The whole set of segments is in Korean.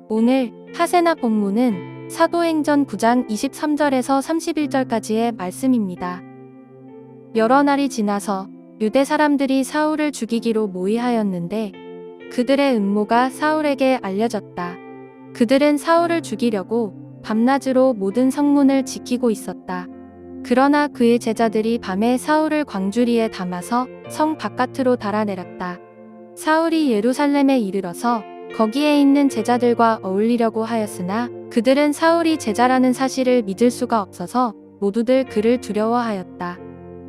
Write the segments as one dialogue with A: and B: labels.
A: 오늘 하세나 본문은 사도행전 9장 23절에서 31절까지의 말씀입니다. 여러 날이 지나서 유대 사람들이 사울을 죽이기로 모의하였는데 그들의 음모가 사울에게 알려졌다. 그들은 사울을 죽이려고 밤낮으로 모든 성문을 지키고 있었다. 그러나 그의 제자들이 밤에 사울을 광주리에 담아서 성 바깥으로 달아내렸다. 사울이 예루살렘에 이르러서 거기에 있는 제자들과 어울리려고 하였으나 그들은 사울이 제자라는 사실을 믿을 수가 없어서 모두들 그를 두려워하였다.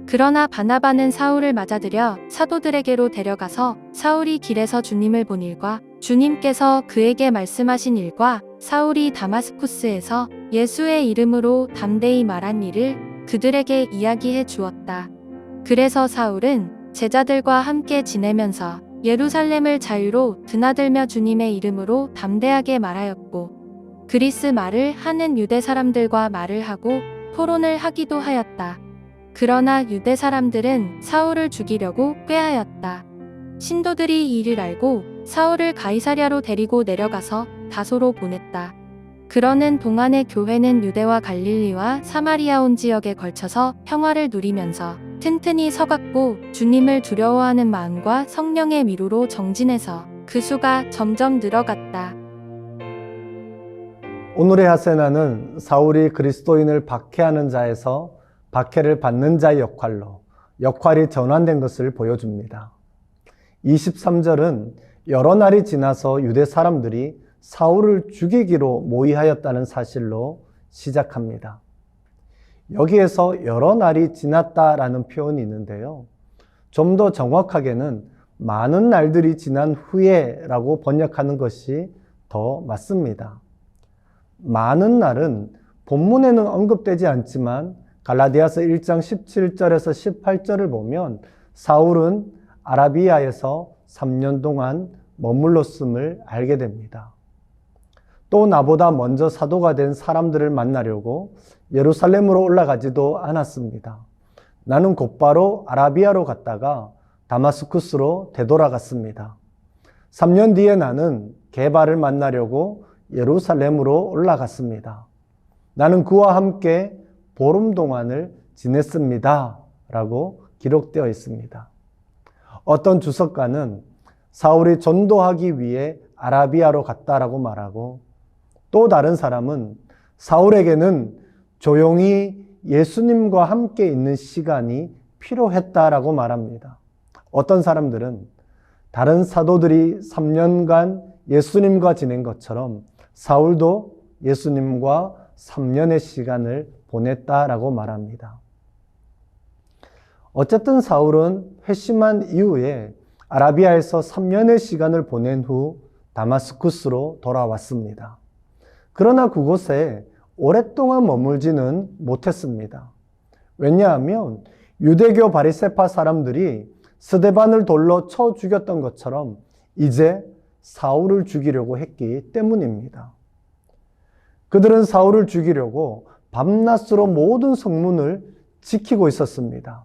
A: 그러나 바나바는 사울을 맞아들여 사도들에게로 데려가서 사울이 길에서 주님을 본 일과 주님께서 그에게 말씀하신 일과 사울이 다마스쿠스에서 예수의 이름으로 담대히 말한 일을 그들에게 이야기해 주었다. 그래서 사울은 제자들과 함께 지내면서 예루살렘을 자유로 드나들며 주님의 이름으로 담대하게 말하였고 그리스 말을 하는 유대 사람들과 말을 하고 토론을 하기도 하였다. 그러나 유대 사람들은 사울을 죽이려고 꾀하였다. 신도들이 이 일을 알고 사울을 가이사랴로 데리고 내려가서 다소로 보냈다. 그러는 동안의 교회는 유대와 갈릴리와 사마리아 온 지역에 걸쳐서 평화를 누리면서 튼튼히 서갔고 주님을 두려워하는 마음과 성령의 위로로 정진해서 그 수가 점점 늘어갔다.
B: 오늘의 하세나는 사울이 그리스도인을 박해하는 자에서 박해를 받는 자의 역할이 전환된 것을 보여줍니다. 23절은 여러 날이 지나서 유대 사람들이 사울을 죽이기로 모의하였다는 사실로 시작합니다. 여기에서 여러 날이 지났다라는 표현이 있는데요. 좀 더 정확하게는 많은 날들이 지난 후에라고 번역하는 것이 더 맞습니다. 많은 날은 본문에는 언급되지 않지만 갈라디아서 1장 17절에서 18절을 보면 사울은 아라비아에서 3년 동안 머물렀음을 알게 됩니다. 또 나보다 먼저 사도가 된 사람들을 만나려고 예루살렘으로 올라가지도 않았습니다. 나는 곧바로 아라비아로 갔다가 다마스쿠스로 되돌아갔습니다. 3년 뒤에 나는 게바를 만나려고 예루살렘으로 올라갔습니다. 나는 그와 함께 보름 동안을 지냈습니다. 라고 기록되어 있습니다. 어떤 주석가는 사울이 전도하기 위해 아라비아로 갔다라고 말하고 또 다른 사람은 사울에게는 조용히 예수님과 함께 있는 시간이 필요했다라고 말합니다. 어떤 사람들은 다른 사도들이 3년간 예수님과 지낸 것처럼 사울도 예수님과 3년의 시간을 보냈다라고 말합니다. 어쨌든 사울은 회심한 이후에 아라비아에서 3년의 시간을 보낸 후 다마스쿠스로 돌아왔습니다. 그러나 그곳에 오랫동안 머물지는 못했습니다. 왜냐하면 유대교 바리새파 사람들이 스데반을 돌로 쳐 죽였던 것처럼 이제 사울을 죽이려고 했기 때문입니다. 그들은 사울을 죽이려고 밤낮으로 모든 성문을 지키고 있었습니다.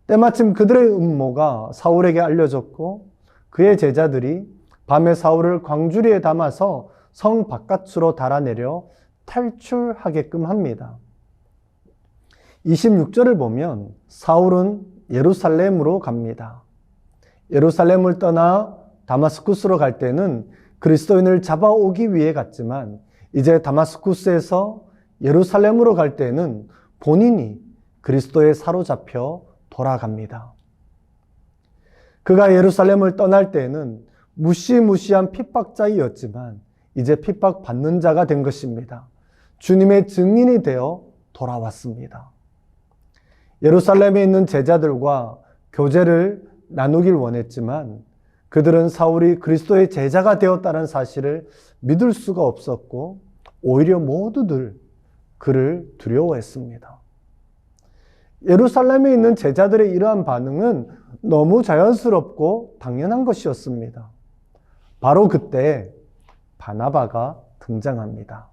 B: 때마침 그들의 음모가 사울에게 알려졌고 그의 제자들이 밤에 사울을 광주리에 담아서 성 바깥으로 달아내려 탈출하게끔 합니다. 26절을 보면 사울은 예루살렘으로 갑니다. 예루살렘을 떠나 다마스쿠스로 갈 때는 그리스도인을 잡아오기 위해 갔지만 이제 다마스쿠스에서 예루살렘으로 갈 때는 본인이 그리스도에 사로잡혀 돌아갑니다. 그가 예루살렘을 떠날 때에는 무시무시한 핍박자이었지만 이제 핍박받는 자가 된 것입니다. 주님의 증인이 되어 돌아왔습니다. 예루살렘에 있는 제자들과 교제를 나누길 원했지만 그들은 사울이 그리스도의 제자가 되었다는 사실을 믿을 수가 없었고 오히려 모두들 그를 두려워했습니다. 예루살렘에 있는 제자들의 이러한 반응은 너무 자연스럽고 당연한 것이었습니다. 바로 그때 바나바가 등장합니다.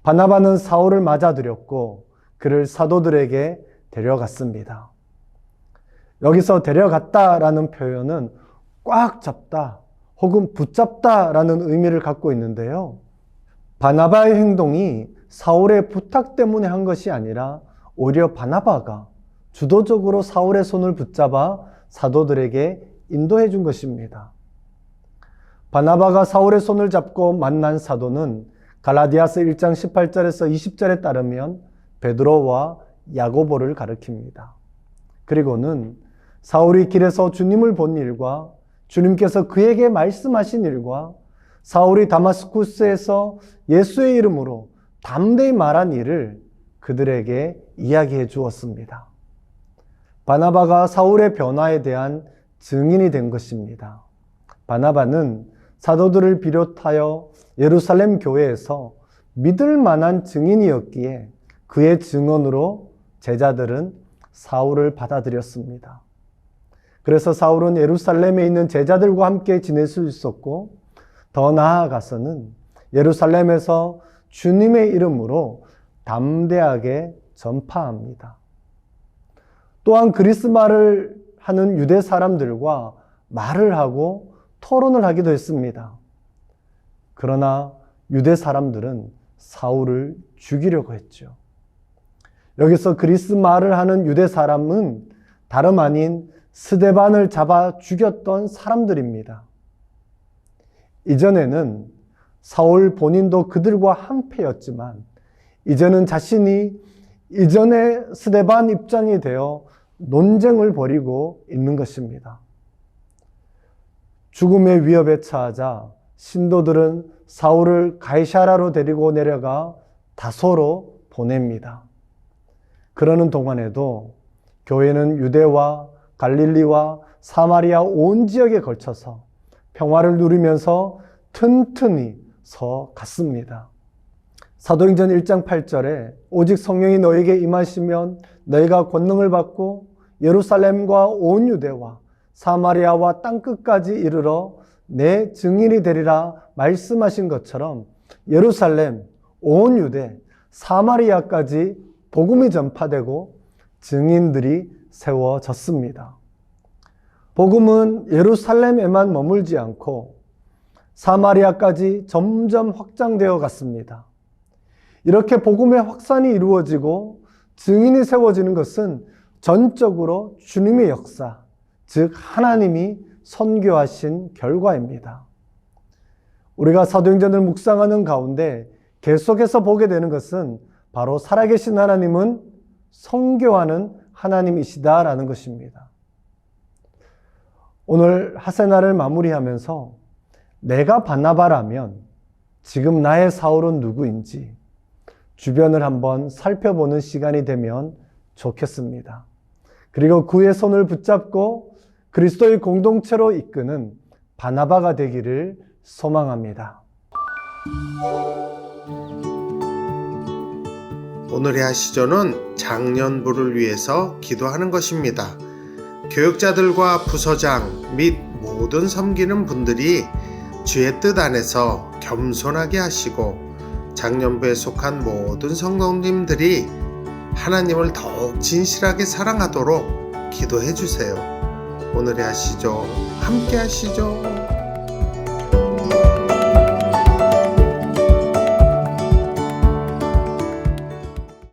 B: 바나바는 사울을 맞아들였고 그를 사도들에게 데려갔습니다. 여기서 데려갔다라는 표현은 꽉 잡다 혹은 붙잡다라는 의미를 갖고 있는데요. 바나바의 행동이 사울의 부탁 때문에 한 것이 아니라 오히려 바나바가 주도적으로 사울의 손을 붙잡아 사도들에게 인도해 준 것입니다. 바나바가 사울의 손을 잡고 만난 사도는 갈라디아서 1장 18절에서 20절에 따르면 베드로와 야고보를 가리킵니다. 그리고는 사울이 길에서 주님을 본 일과 주님께서 그에게 말씀하신 일과 사울이 다마스쿠스에서 예수의 이름으로 담대히 말한 일을 그들에게 이야기해 주었습니다. 바나바가 사울의 변화에 대한 증인이 된 것입니다. 바나바는 사도들을 비롯하여 예루살렘 교회에서 믿을 만한 증인이었기에 그의 증언으로 제자들은 사울을 받아들였습니다. 그래서 사울은 예루살렘에 있는 제자들과 함께 지낼 수 있었고, 더 나아가서는 예루살렘에서 주님의 이름으로 담대하게 전파합니다. 또한 그리스 말을 하는 유대 사람들과 말을 하고 토론을 하기도 했습니다. 그러나 유대 사람들은 사울을 죽이려고 했죠. 여기서 그리스 말을 하는 유대 사람은 다름 아닌 스데반을 잡아 죽였던 사람들입니다. 이전에는 사울 본인도 그들과 한패였지만 이제는 자신이 이전의 스데반 입장이 되어 논쟁을 벌이고 있는 것입니다. 죽음의 위협에 처하자 신도들은 사울을 가이사라로 데리고 내려가 다소로 보냅니다. 그러는 동안에도 교회는 유대와 갈릴리와 사마리아 온 지역에 걸쳐서 평화를 누리면서 튼튼히 서 갔습니다. 사도행전 1장 8절에 오직 성령이 너에게 임하시면 너희가 권능을 받고 예루살렘과 온 유대와 사마리아와 땅끝까지 이르러 내 증인이 되리라 말씀하신 것처럼 예루살렘, 온 유대, 사마리아까지 복음이 전파되고 증인들이 세워졌습니다. 복음은 예루살렘에만 머물지 않고 사마리아까지 점점 확장되어 갔습니다. 이렇게 복음의 확산이 이루어지고 증인이 세워지는 것은 전적으로 주님의 역사, 즉 하나님이 선교하신 결과입니다. 우리가 사도행전을 묵상하는 가운데 계속해서 보게 되는 것은 바로 살아계신 하나님은 선교하는 하나님이시다라는 것입니다. 오늘 하세나를 마무리하면서 내가 바나바라면 지금 나의 사울은 누구인지 주변을 한번 살펴보는 시간이 되면 좋겠습니다. 그리고 그의 손을 붙잡고 그리스도의 공동체로 이끄는 바나바가 되기를 소망합니다.
C: 오늘의 하시조는 장년부를 위해서 기도하는 것입니다. 교육자들과 부서장 및 모든 섬기는 분들이 주의 뜻 안에서 겸손하게 하시고 장년부에 속한 모든 성도님들이 하나님을 더욱 진실하게 사랑하도록 기도해 주세요. 오늘의 하시조 함께 하시죠.